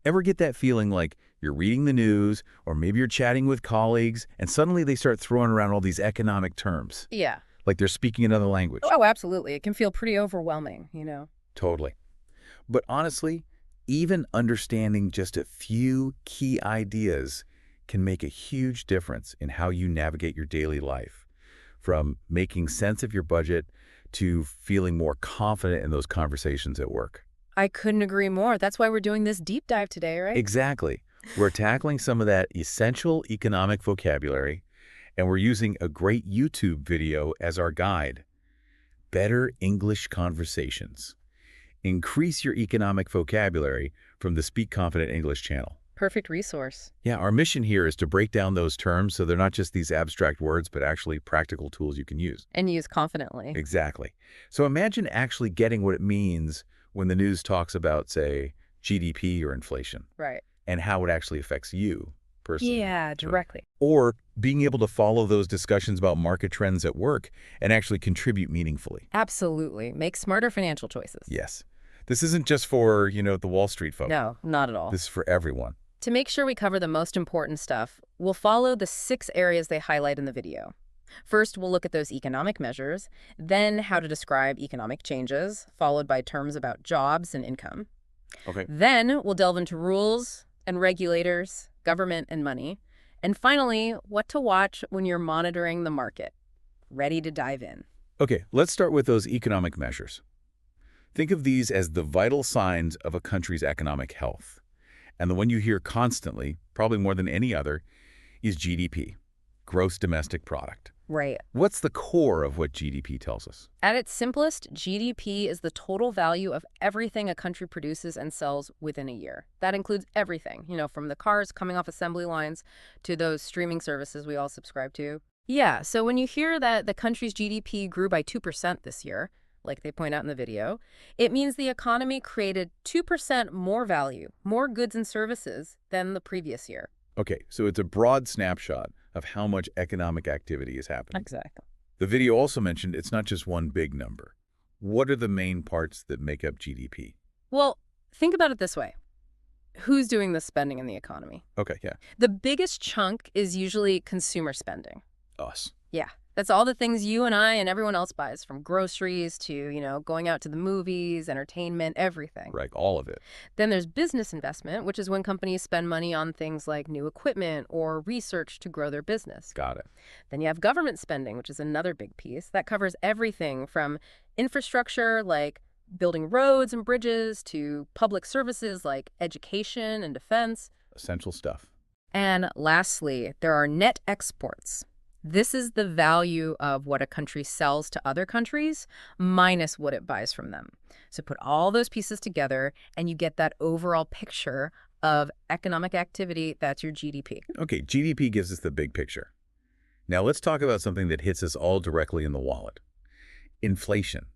Ever get that feeling like you're reading the news or maybe you're chatting with colleagues and suddenly they start throwing around all these economic terms, Yeah. like they're speaking another language? Oh, absolutely. It can feel pretty overwhelming. Totally. But honestly, even understanding just a few key ideas can make a huge difference in how you navigate your daily life, from making sense of your budget to feeling more confident in those conversations at work. I couldn't agree more. That's why we're doing this deep dive today, right? Exactly. We're tackling some of that essential economic vocabulary, and we're using a great YouTube video as our guide. Better English Conversations. Increase your economic vocabulary from the Speak Confident English channel. Perfect resource. Yeah, our mission here is to break down those terms so they're not just these abstract words, but actually practical tools you can use. And use confidently. Exactly. So imagine actually getting what it means when the news talks about, say, GDP or inflation, Right. and how it actually affects you personally. Yeah, directly. Or being able to follow those discussions about market trends at work and actually contribute meaningfully. Absolutely. Make smarter financial choices. Yes. This isn't just for, the Wall Street folk. No, not at all. This is for everyone. To make sure we cover the most important stuff, we'll follow the 6 areas they highlight in the video. First, we'll look at those economic measures, then how to describe economic changes, followed by terms about jobs and income. Okay. Then we'll delve into rules and regulators, government and money, and finally, what to watch when you're monitoring the market. Ready to dive in. Okay, let's start with those economic measures. Think of these as the vital signs of a country's economic health. And the one you hear constantly, probably more than any other, is GDP, gross domestic product. Right. What's the core of what GDP tells us? At its simplest, GDP is the total value of everything a country produces and sells within a year. That includes everything, from the cars coming off assembly lines to those streaming services we all subscribe to. Yeah, so when you hear that the country's GDP grew by 2% this year, like they point out in the video, it means the economy created 2% more value, more goods and services than the previous year. Okay, so it's a broad snapshot of how much economic activity is happening. Exactly. The video also mentioned it's not just one big number. What are the main parts that make up GDP? Well, think about it this way. Who's doing the spending in the economy? Okay, yeah. The biggest chunk is usually consumer spending. Us. Yeah. That's all the things you and I and everyone else buys, from groceries to, going out to the movies, entertainment, everything. Right, all of it. Then there's business investment, which is when companies spend money on things like new equipment or research to grow their business. Got it. Then you have government spending, which is another big piece. That covers everything from infrastructure like building roads and bridges to public services like education and defense. Essential stuff. And lastly, there are net exports. This is the value of what a country sells to other countries minus what it buys from them. So put all those pieces together and you get that overall picture of economic activity. That's your GDP. Okay, GDP gives us the big picture. Now let's talk about something that hits us all directly in the wallet. Inflation.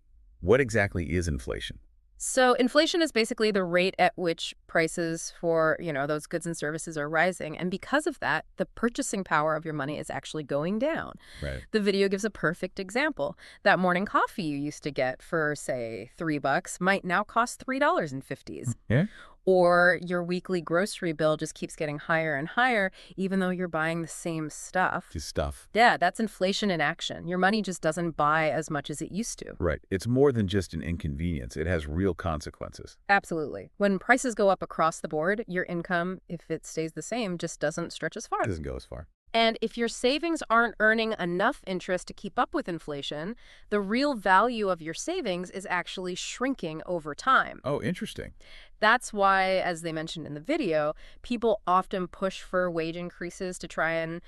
What exactly is inflation? So inflation is basically the rate at which prices for, those goods and services are rising. And because of that, the purchasing power of your money is actually going down. Right. The video gives a perfect example. That morning coffee you used to get for, say, $3 might now cost $3.50. Yeah. Or your weekly grocery bill just keeps getting higher and higher, even though you're buying the same stuff. Just stuff. Yeah, that's inflation in action. Your money just doesn't buy as much as it used to. Right. It's more than just an inconvenience. It has real consequences. Absolutely. When prices go up across the board, your income, if it stays the same, just doesn't stretch as far. It doesn't go as far. And if your savings aren't earning enough interest to keep up with inflation, the real value of your savings is actually shrinking over time. Oh, interesting. That's why, as they mentioned in the video, people often push for wage increases to try and,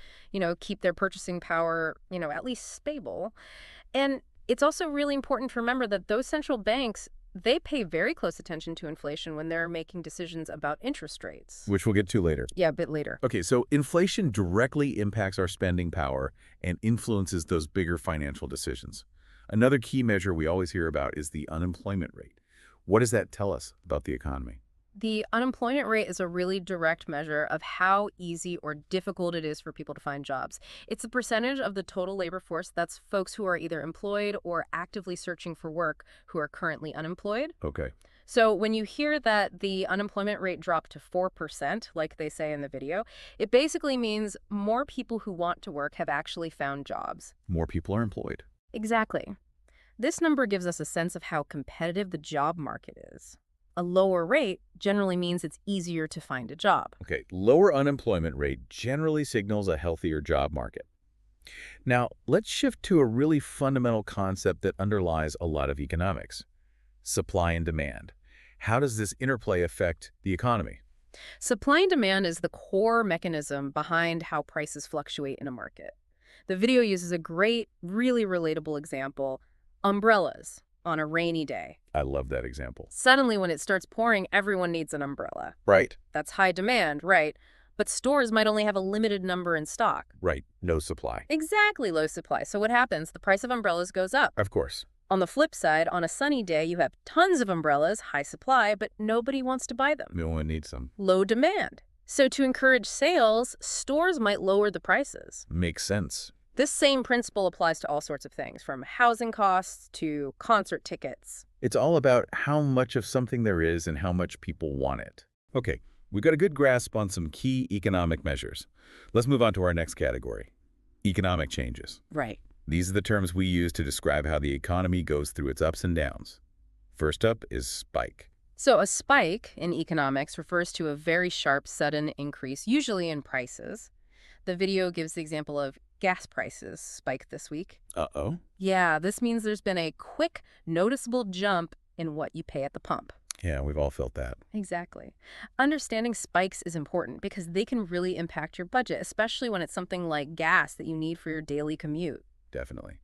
keep their purchasing power, at least stable. And it's also really important to remember that those central banks, they pay very close attention to inflation when they're making decisions about interest rates. Which we'll get to later. Yeah, a bit later. Okay, so inflation directly impacts our spending power and influences those bigger financial decisions. Another key measure we always hear about is the unemployment rate. What does that tell us about the economy? The unemployment rate is a really direct measure of how easy or difficult it is for people to find jobs. It's a percentage of the total labor force that's folks who are either employed or actively searching for work who are currently unemployed. Okay. So when you hear that the unemployment rate dropped to 4%, like they say in the video, it basically means more people who want to work have actually found jobs. More people are employed. Exactly. This number gives us a sense of how competitive the job market is. A lower rate generally means it's easier to find a job. Okay, lower unemployment rate generally signals a healthier job market. Now, let's shift to a really fundamental concept that underlies a lot of economics: supply and demand. How does this interplay affect the economy? Supply and demand is the core mechanism behind how prices fluctuate in a market. The video uses a great, really relatable example: umbrellas on a rainy day. I love that example. Suddenly, when it starts pouring, everyone needs an umbrella. Right. That's high demand, right? But stores might only have a limited number in stock. Right. No supply. Exactly, low supply. So what happens? The price of umbrellas goes up. Of course. On the flip side, on a sunny day, you have tons of umbrellas, high supply, but nobody wants to buy them. No one needs them. Low demand. So to encourage sales, stores might lower the prices. Makes sense. This same principle applies to all sorts of things, from housing costs to concert tickets. It's all about how much of something there is and how much people want it. Okay, we've got a good grasp on some key economic measures. Let's move on to our next category: economic changes. Right. These are the terms we use to describe how the economy goes through its ups and downs. First up is spike. So a spike in economics refers to a very sharp, sudden increase, usually in prices. The video gives the example of gas prices spiked this week. Uh-oh. Yeah, this means there's been a quick, noticeable jump in what you pay at the pump. Yeah, we've all felt that. Exactly. Understanding spikes is important because they can really impact your budget, especially when it's something like gas that you need for your daily commute. Definitely.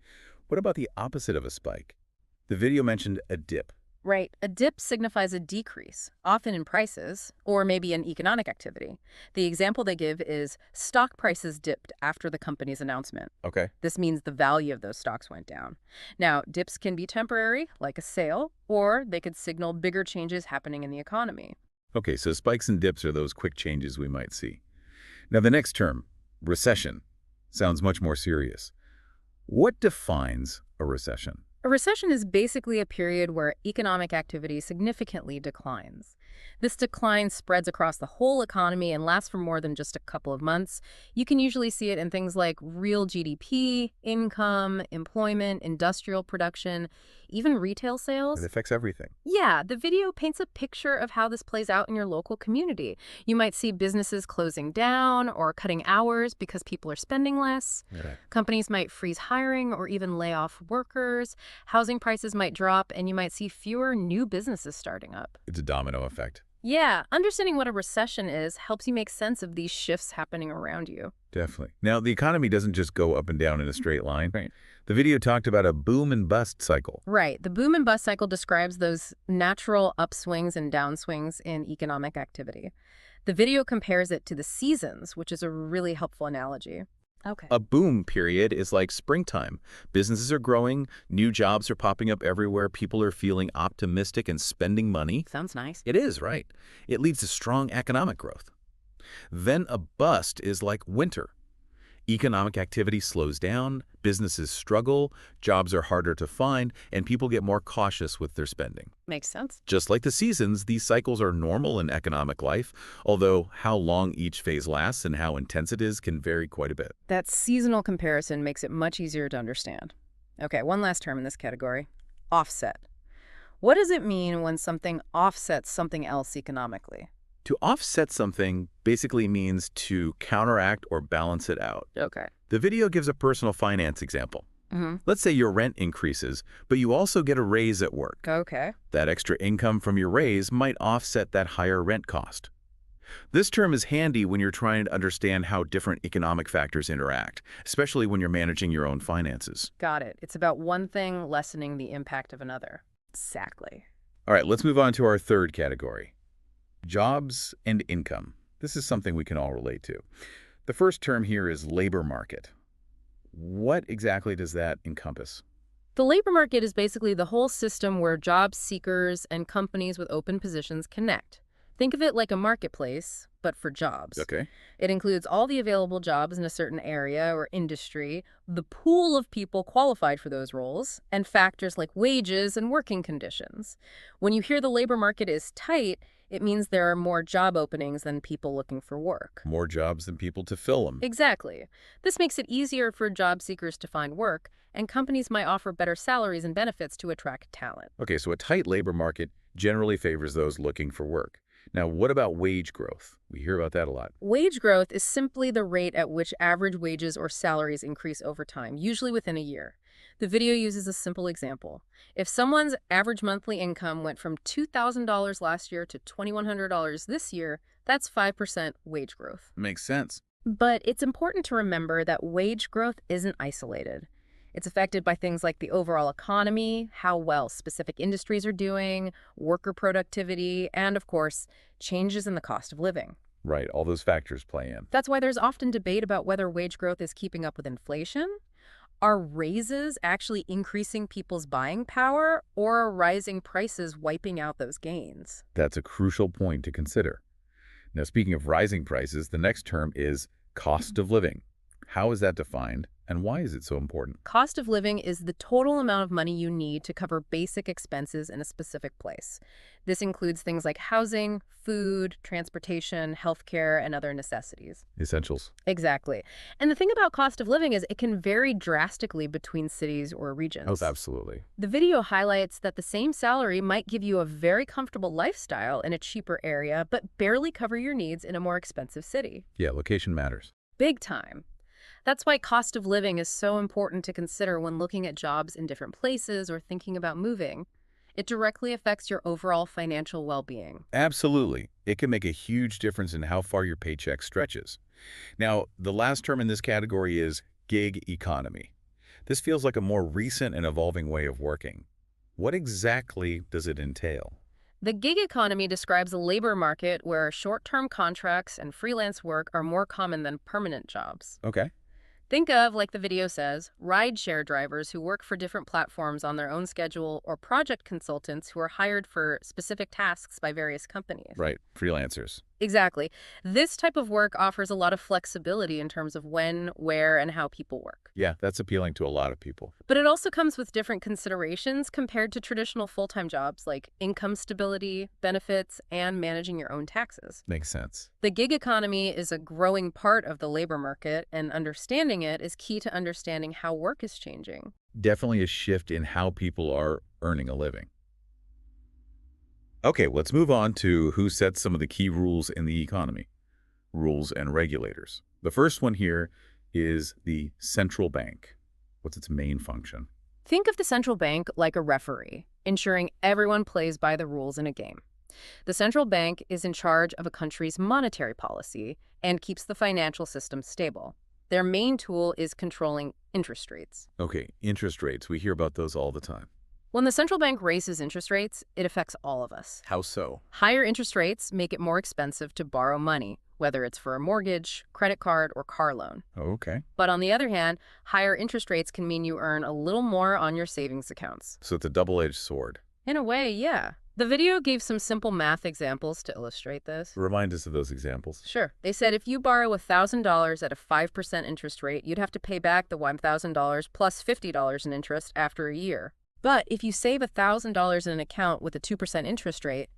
What about the opposite of a spike? The video mentioned a dip. Right. A dip signifies a decrease, often in prices, or maybe in economic activity. The example they give is stock prices dipped after the company's announcement. Okay. This means the value of those stocks went down. Now, dips can be temporary, like a sale, or they could signal bigger changes happening in the economy. Okay, so spikes and dips are those quick changes we might see. Now, the next term, recession, sounds much more serious. What defines a recession? A recession is basically a period where economic activity significantly declines. This decline spreads across the whole economy and lasts for more than just a couple of months. You can usually see it in things like real GDP, income, employment, industrial production, even retail It sales. affects everything. Yeah, the video paints a picture of how this plays out in your local community. You might see businesses closing down or cutting hours because people are spending less. Right. Companies might freeze hiring or even lay off workers. Housing prices might drop, and you might see fewer new businesses starting up. It's a domino effect. Yeah, understanding what a recession is helps you make sense of these shifts happening around you. Definitely. Now, the economy doesn't just go up and down in a straight line. Right. The video talked about a boom and bust cycle. Right. The boom and bust cycle describes those natural upswings and downswings in economic activity. The video compares it to the seasons, which is a really helpful analogy. Okay. A boom period is like springtime. Businesses are growing, new jobs are popping up everywhere, people are feeling optimistic and spending money. Sounds nice. It is, right? It leads to strong economic growth. Then a bust is like winter. Economic activity slows down, businesses struggle, jobs are harder to find, and people get more cautious with their spending. Makes sense. Just like the seasons, these cycles are normal in economic life, although how long each phase lasts and how intense it is can vary quite a bit. That seasonal comparison makes it much easier to understand. Okay, one last term in this category: offset. What does it mean when something offsets something else economically? To offset something basically means to counteract or balance it out. Okay. The video gives a personal finance example. Let's say your rent increases, but you also get a raise at work. Okay. That extra income from your raise might offset that higher rent cost. This term is handy when you're trying to understand how different economic factors interact, especially when you're managing your own finances. Got it. It's about one thing lessening the impact of another. Exactly. All right, let's move on to our third category: jobs and income. This is something we can all relate to. The first term here is labor market. What exactly does that encompass? The labor market is basically the whole system where job seekers and companies with open positions connect. Think of it like a marketplace, but for jobs. Okay. It includes all the available jobs in a certain area or industry, the pool of people qualified for those roles, and factors like wages and working conditions. When you hear the labor market is tight, it means there are more job openings than people looking for work. More jobs than people to fill them. Exactly. This makes it easier for job seekers to find work, and companies might offer better salaries and benefits to attract talent. Okay, so a tight labor market generally favors those looking for work. Now, what about wage growth? We hear about that a lot. Wage growth is simply the rate at which average wages or salaries increase over time, usually within a year. The video uses a simple example. If someone's average monthly income went from $2,000 last year to $2,100 this year, that's 5% wage growth. Makes sense. But it's important to remember that wage growth isn't isolated. It's affected by things like the overall economy, how well specific industries are doing, worker productivity, and, of course, changes in the cost of living. Right, all those factors play in. That's why there's often debate about whether wage growth is keeping up with inflation. Are raises actually increasing people's buying power, or are rising prices wiping out those gains? That's a crucial point to consider. Now, speaking of rising prices, the next term is cost of living. How is that defined, and why is it so important? Cost of living is the total amount of money you need to cover basic expenses in a specific place. This includes things like housing, food, transportation, healthcare, and other necessities. Essentials. Exactly. And the thing about cost of living is it can vary drastically between cities or Oh, regions. absolutely. The video highlights that the same salary might give you a very comfortable lifestyle in a cheaper area, but barely cover your needs in a more expensive city. Yeah, location matters. Big time. That's why cost of living is so important to consider when looking at jobs in different places or thinking about moving. It directly affects your overall financial well-being. Absolutely. It can make a huge difference in how far your paycheck stretches. Now, the last term in this category is gig economy. This feels like a more recent and evolving way of working. What exactly does it entail? The gig economy describes a labor market where short-term contracts and freelance work are more common than permanent jobs. Okay. Think of, like the video says, rideshare drivers who work for different platforms on their own schedule, or project consultants who are hired for specific tasks by various companies. Right, freelancers. Exactly. This type of work offers a lot of flexibility in terms of when, where, and how people work. Yeah, that's appealing to a lot of people. But it also comes with different considerations compared to traditional full-time jobs like income stability, benefits, and managing your own taxes. Makes sense. The gig economy is a growing part of the labor market, and understanding it is key to understanding how work is changing. Definitely a shift in how people are earning a living. Okay, let's move on to who sets some of the key rules in the economy. Rules and regulators. The first one here is the central bank. What's its main function? Think of the central bank like a referee, ensuring everyone plays by the rules in a game. The central bank is in charge of a country's monetary policy and keeps the financial system stable. Their main tool is controlling interest rates. Okay, interest rates. We hear about those all the time. When the central bank raises interest rates, it affects all of us. How so? Higher interest rates make it more expensive to borrow money, whether it's for a mortgage, credit card, or car loan. Oh, okay. But on the other hand, higher interest rates can mean you earn a little more on your savings accounts. So it's a double-edged sword. In a way, yeah. The video gave some simple math examples to illustrate this. Remind us of those examples. Sure. They said if you borrow $1,000 at a 5% interest rate, you'd have to pay back the $1,000 plus $50 in interest after a year. But if you save $1,000 in an account with a 2% interest rate,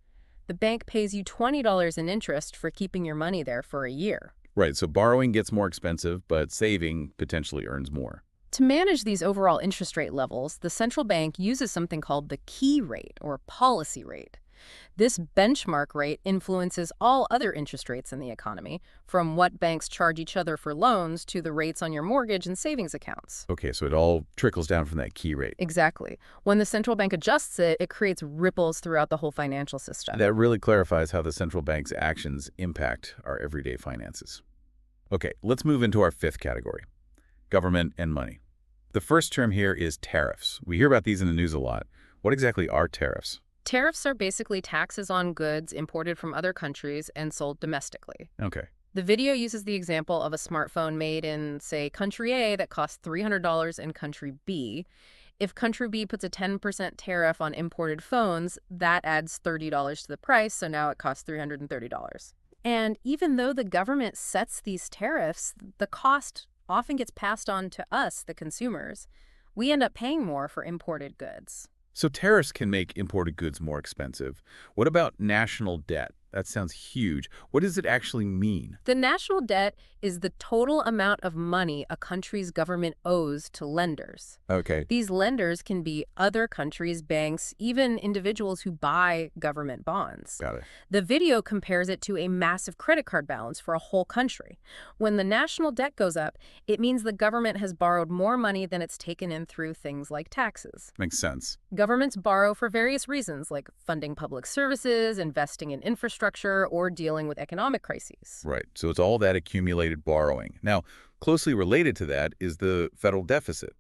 the bank pays you $20 in interest for keeping your money there for a year. Right, so borrowing gets more expensive, but saving potentially earns more. To manage these overall interest rate levels, the central bank uses something called the key rate or policy rate. This benchmark rate influences all other interest rates in the economy, from what banks charge each other for loans to the rates on your mortgage and savings accounts. Okay, so it all trickles down from that key rate. Exactly. When the central bank adjusts it, it creates ripples throughout the whole financial system. That really clarifies how the central bank's actions impact our everyday finances. Okay, let's move into our fifth category, government and money. The first term here is tariffs. We hear about these in the news a lot. What exactly are tariffs? Tariffs are basically taxes on goods imported from other countries and sold domestically. Okay. The video uses the example of a smartphone made in, say, country A that costs $300 in country B. If country B puts a 10% tariff on imported phones, that adds $30 to the price, so now it costs $330. And even though the government sets these tariffs, the cost often gets passed on to us, the consumers. We end up paying more for imported goods. So tariffs can make imported goods more expensive. What about national debt? That sounds huge. What does it actually mean? The national debt is the total amount of money a country's government owes to lenders. Okay, These lenders can be other countries, banks, even individuals who buy government bonds. got it. The video compares it to a massive credit card balance for a whole country. When the national debt goes up, it means the government has borrowed more money than it's taken in through things like taxes. Makes sense. Governments borrow for various reasons, like funding public services, investing in infrastructure, or dealing with economic crises. Right. So it's all that accumulated borrowing. Now, closely related to that is the federal deficit.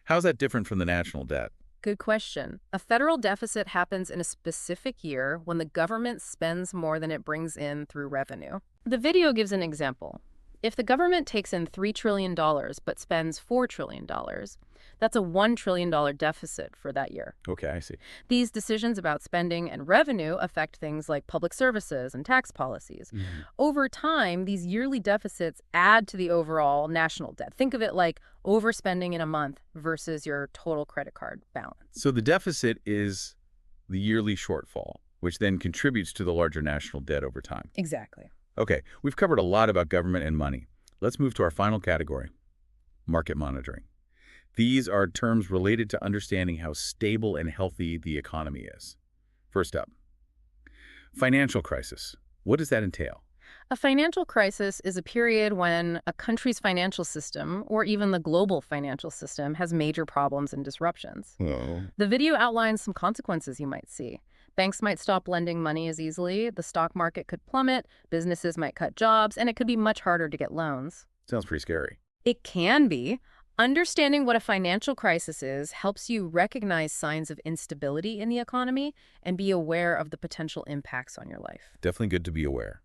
How's that different from the national debt? Good question. A federal deficit happens in a specific year when the government spends more than it brings in through revenue. The video gives an example. If the government takes in $3 trillion but spends $4 trillion, that's a $1 trillion deficit for that year. Okay, I see. These decisions about spending and revenue affect things like public services and tax policies. Over time, these yearly deficits add to the overall national debt. Think of it like overspending in a month versus your total credit card balance. So the deficit is the yearly shortfall, which then contributes to the larger national debt over time. Exactly. Okay, we've covered a lot about government and money. Let's move to our final category, market monitoring. These are terms related to understanding how stable and healthy the economy is. First up, financial crisis. What does that entail? A financial crisis is a period when a country's financial system, or even the global financial system, has major problems and disruptions. Oh. The video outlines some consequences you might see. Banks might stop lending money as easily, the stock market could plummet, businesses might cut jobs, and it could be much harder to get loans. Sounds pretty scary. It can be. Understanding what a financial crisis is helps you recognize signs of instability in the economy and be aware of the potential impacts on your life. Definitely good to be aware.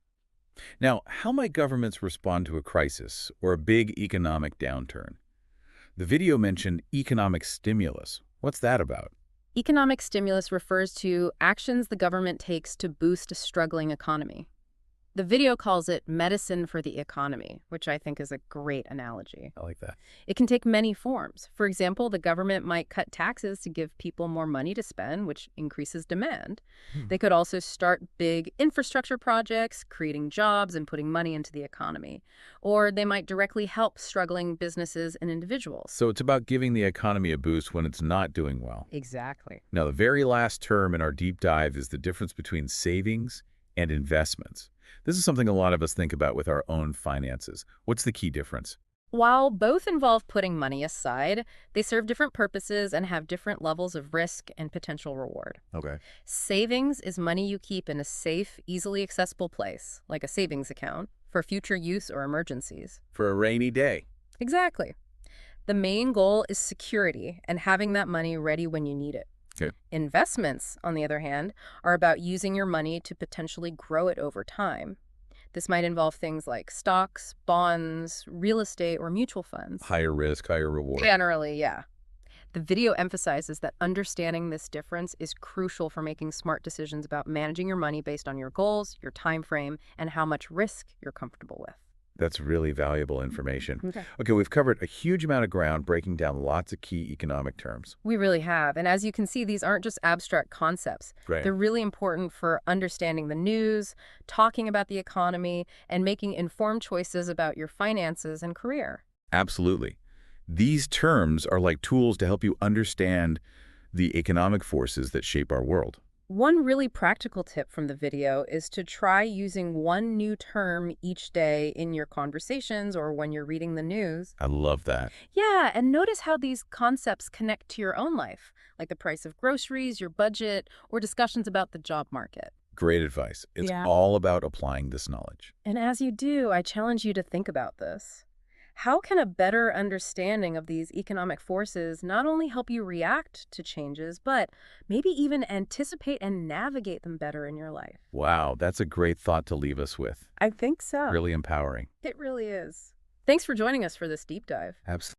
Now, how might governments respond to a crisis or a big economic downturn? The video mentioned economic stimulus. What's that about? Economic stimulus refers to actions the government takes to boost a struggling economy. The video calls it medicine for the economy, which I think is a great analogy. I like that. It can take many forms. For example, the government might cut taxes to give people more money to spend, which increases demand. They could also start big infrastructure projects, creating jobs and putting money into the economy. Or they might directly help struggling businesses and individuals. So it's about giving the economy a boost when it's not doing well. Exactly. Now, the very last term in our deep dive is the difference between savings and investments. This is something a lot of us think about with our own finances. What's the key difference? While both involve putting money aside, they serve different purposes and have different levels of risk and potential reward. Okay. Savings is money you keep in a safe, easily accessible place, like a savings account, for future use or emergencies. For a rainy day. Exactly. The main goal is security and having that money ready when you need it. Okay. Investments, on the other hand, are about using your money to potentially grow it over time. This might involve things like stocks, bonds, real estate, or mutual funds. Higher risk, higher reward. Generally, yeah. The video emphasizes that understanding this difference is crucial for making smart decisions about managing your money based on your goals, your time frame, and how much risk you're comfortable with. That's really valuable information. Okay. Okay, we've covered a huge amount of ground, breaking down lots of key economic terms. We really have. And as you can see, these aren't just abstract concepts. Right. They're really important for understanding the news, talking about the economy, and making informed choices about your finances and career. Absolutely. These terms are like tools to help you understand the economic forces that shape our world. One really practical tip from the video is to try using one new term each day in your conversations or when you're reading the news. I love that. Yeah, and notice how these concepts connect to your own life, like the price of groceries, your budget, or discussions about the job market. Great advice. It's Yeah. all about applying this knowledge. And as you do, I challenge you to think about this. How can a better understanding of these economic forces not only help you react to changes, but maybe even anticipate and navigate them better in your life? Wow, that's a great thought to leave us with. I think so. Really empowering. It really is. Thanks for joining us for this deep dive. Absolutely.